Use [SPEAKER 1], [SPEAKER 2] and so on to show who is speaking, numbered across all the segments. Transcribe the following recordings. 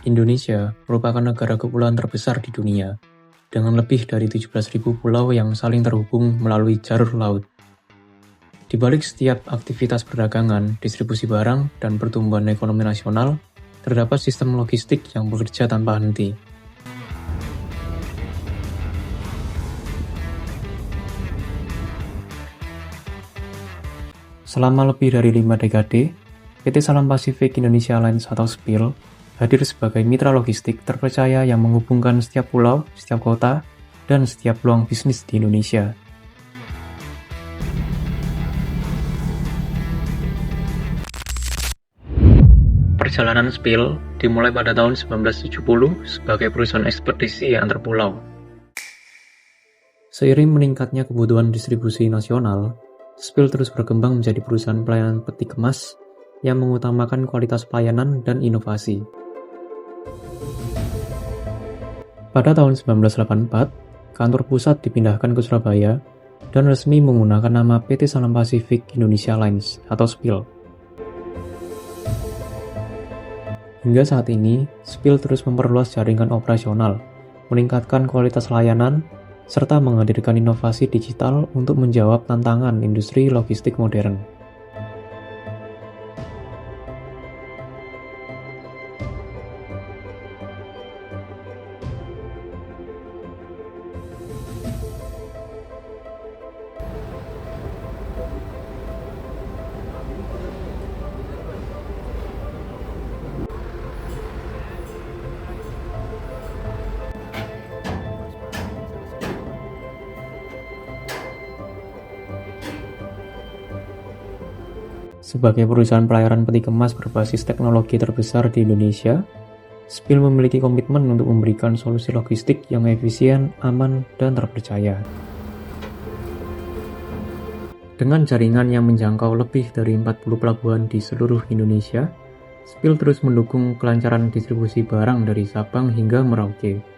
[SPEAKER 1] Indonesia merupakan negara kepulauan terbesar di dunia, dengan lebih dari 17.000 pulau yang saling terhubung melalui jalur laut. Di balik setiap aktivitas perdagangan, distribusi barang, dan pertumbuhan ekonomi nasional, terdapat sistem logistik yang bekerja tanpa henti. Selama lebih dari 5 dekade, PT Salam Pasifik Indonesia Lines atau SPIL hadir sebagai mitra logistik terpercaya yang menghubungkan setiap pulau, setiap kota, dan setiap peluang bisnis di Indonesia. Perjalanan SPIL dimulai pada tahun 1970 sebagai perusahaan ekspedisi antar pulau. Seiring meningkatnya kebutuhan distribusi nasional, SPIL terus berkembang menjadi perusahaan pelayanan peti kemas yang mengutamakan kualitas pelayanan dan inovasi. Pada tahun 1984, kantor pusat dipindahkan ke Surabaya dan resmi menggunakan nama PT Salam Pasifik Indonesia Lines atau SPIL. Hingga saat ini, SPIL terus memperluas jaringan operasional, meningkatkan kualitas layanan, serta menghadirkan inovasi digital untuk menjawab tantangan industri logistik modern. Sebagai perusahaan pelayaran peti kemas berbasis teknologi terbesar di Indonesia, SPIL memiliki komitmen untuk memberikan solusi logistik yang efisien, aman, dan terpercaya. Dengan jaringan yang menjangkau lebih dari 40 pelabuhan di seluruh Indonesia, SPIL terus mendukung kelancaran distribusi barang dari Sabang hingga Merauke.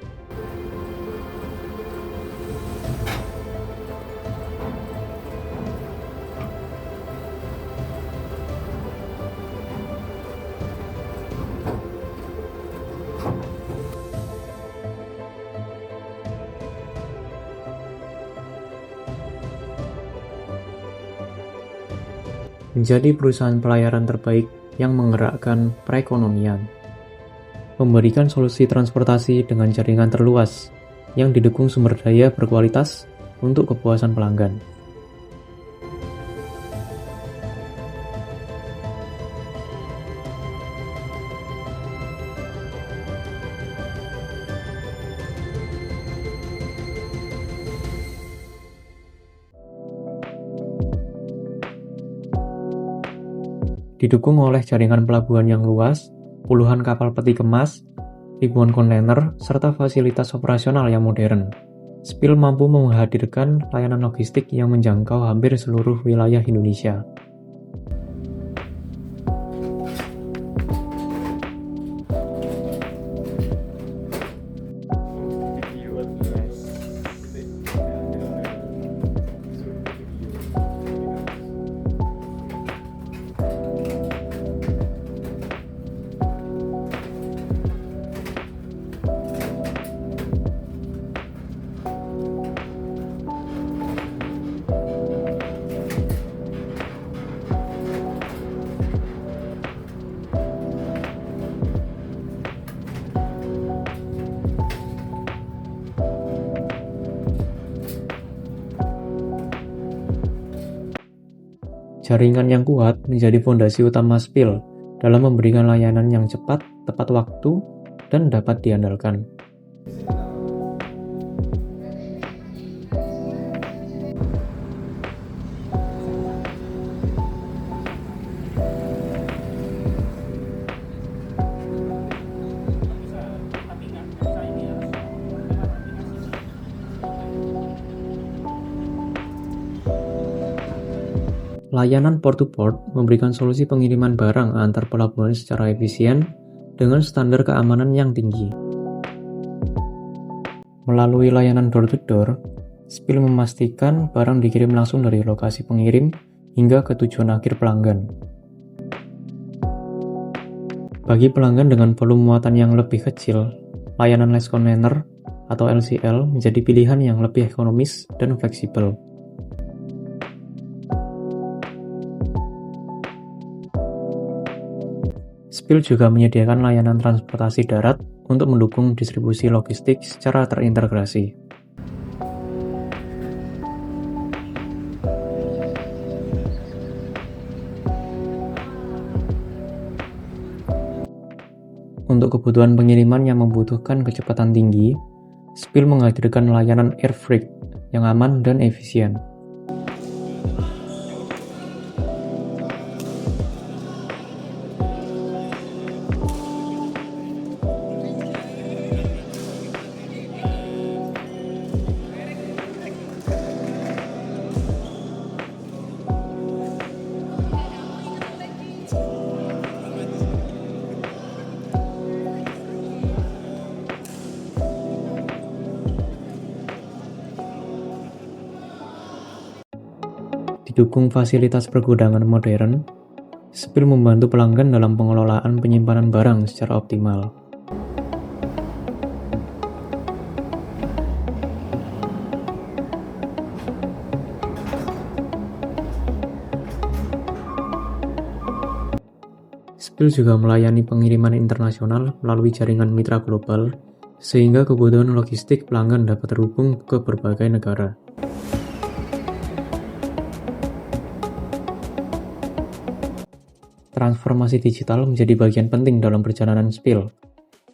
[SPEAKER 1] Menjadi perusahaan pelayaran terbaik yang menggerakkan perekonomian. Memberikan solusi transportasi dengan jaringan terluas yang didukung sumber daya berkualitas untuk kepuasan pelanggan. Didukung oleh jaringan pelabuhan yang luas, puluhan kapal peti kemas, ribuan kontainer, serta fasilitas operasional yang modern, SPIL mampu menghadirkan layanan logistik yang menjangkau hampir seluruh wilayah Indonesia. Jaringan yang kuat menjadi fondasi utama SPIL dalam memberikan layanan yang cepat, tepat waktu, dan dapat diandalkan. Layanan port-to-port memberikan solusi pengiriman barang antar pelabuhan secara efisien dengan standar keamanan yang tinggi. Melalui layanan door-to-door, SPIL memastikan barang dikirim langsung dari lokasi pengirim hingga ke tujuan akhir pelanggan. Bagi pelanggan dengan volume muatan yang lebih kecil, layanan less container atau LCL menjadi pilihan yang lebih ekonomis dan fleksibel. Spill juga menyediakan layanan transportasi darat untuk mendukung distribusi logistik secara terintegrasi. Untuk kebutuhan pengiriman yang membutuhkan kecepatan tinggi, Spill menghadirkan layanan air freight yang aman dan efisien. Didukung fasilitas pergudangan modern, Spill membantu pelanggan dalam pengelolaan penyimpanan barang secara optimal. Spill juga melayani pengiriman internasional melalui jaringan mitra global, sehingga kebutuhan logistik pelanggan dapat terhubung ke berbagai negara. Transformasi digital menjadi bagian penting dalam perjalanan Spill.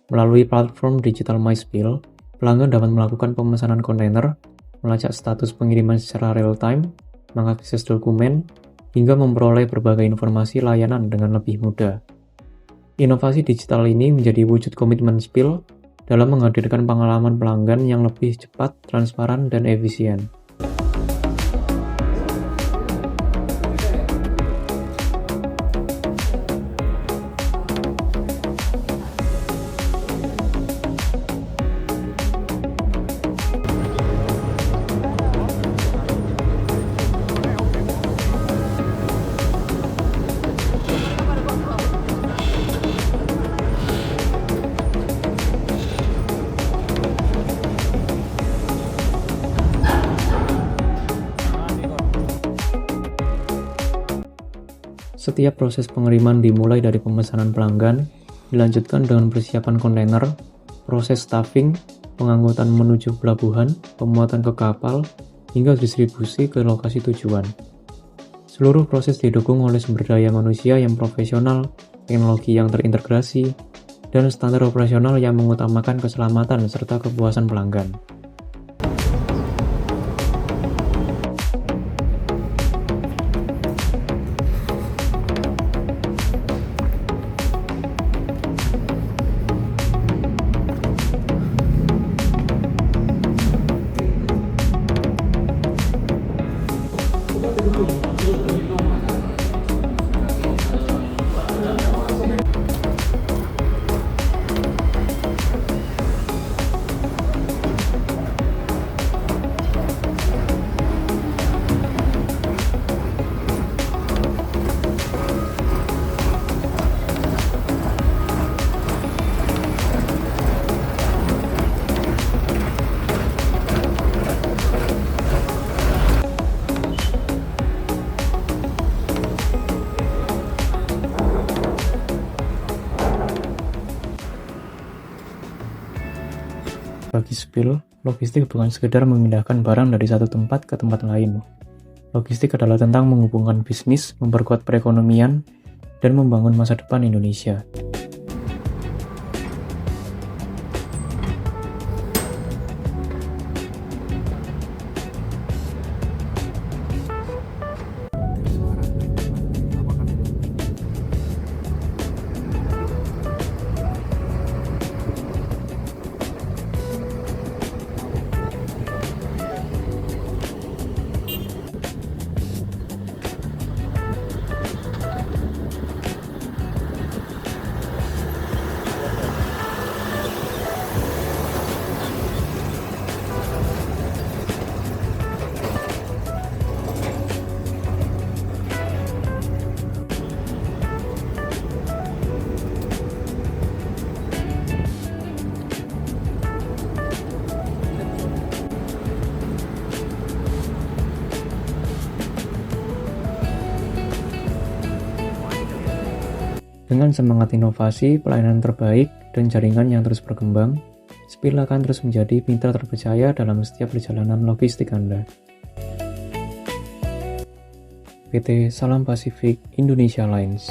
[SPEAKER 1] Melalui platform digital MySpill, pelanggan dapat melakukan pemesanan kontainer, melacak status pengiriman secara real-time, mengakses dokumen, hingga memperoleh berbagai informasi layanan dengan lebih mudah. Inovasi digital ini menjadi wujud komitmen Spill dalam menghadirkan pengalaman pelanggan yang lebih cepat, transparan, dan efisien. Setiap proses pengiriman dimulai dari pemesanan pelanggan, dilanjutkan dengan persiapan kontainer, proses stuffing, pengangkutan menuju pelabuhan, pemuatan ke kapal, hingga distribusi ke lokasi tujuan. Seluruh proses didukung oleh sumber daya manusia yang profesional, teknologi yang terintegrasi, dan standar operasional yang mengutamakan keselamatan serta kepuasan pelanggan. Bagi Spill, logistik bukan sekedar memindahkan barang dari satu tempat ke tempat lain. Logistik adalah tentang menghubungkan bisnis, memperkuat perekonomian, dan membangun masa depan Indonesia. Dengan semangat inovasi, pelayanan terbaik, dan jaringan yang terus berkembang, Spill akan terus menjadi mitra terpercaya dalam setiap perjalanan logistik Anda. PT Salam Pasifik Indonesia Lines.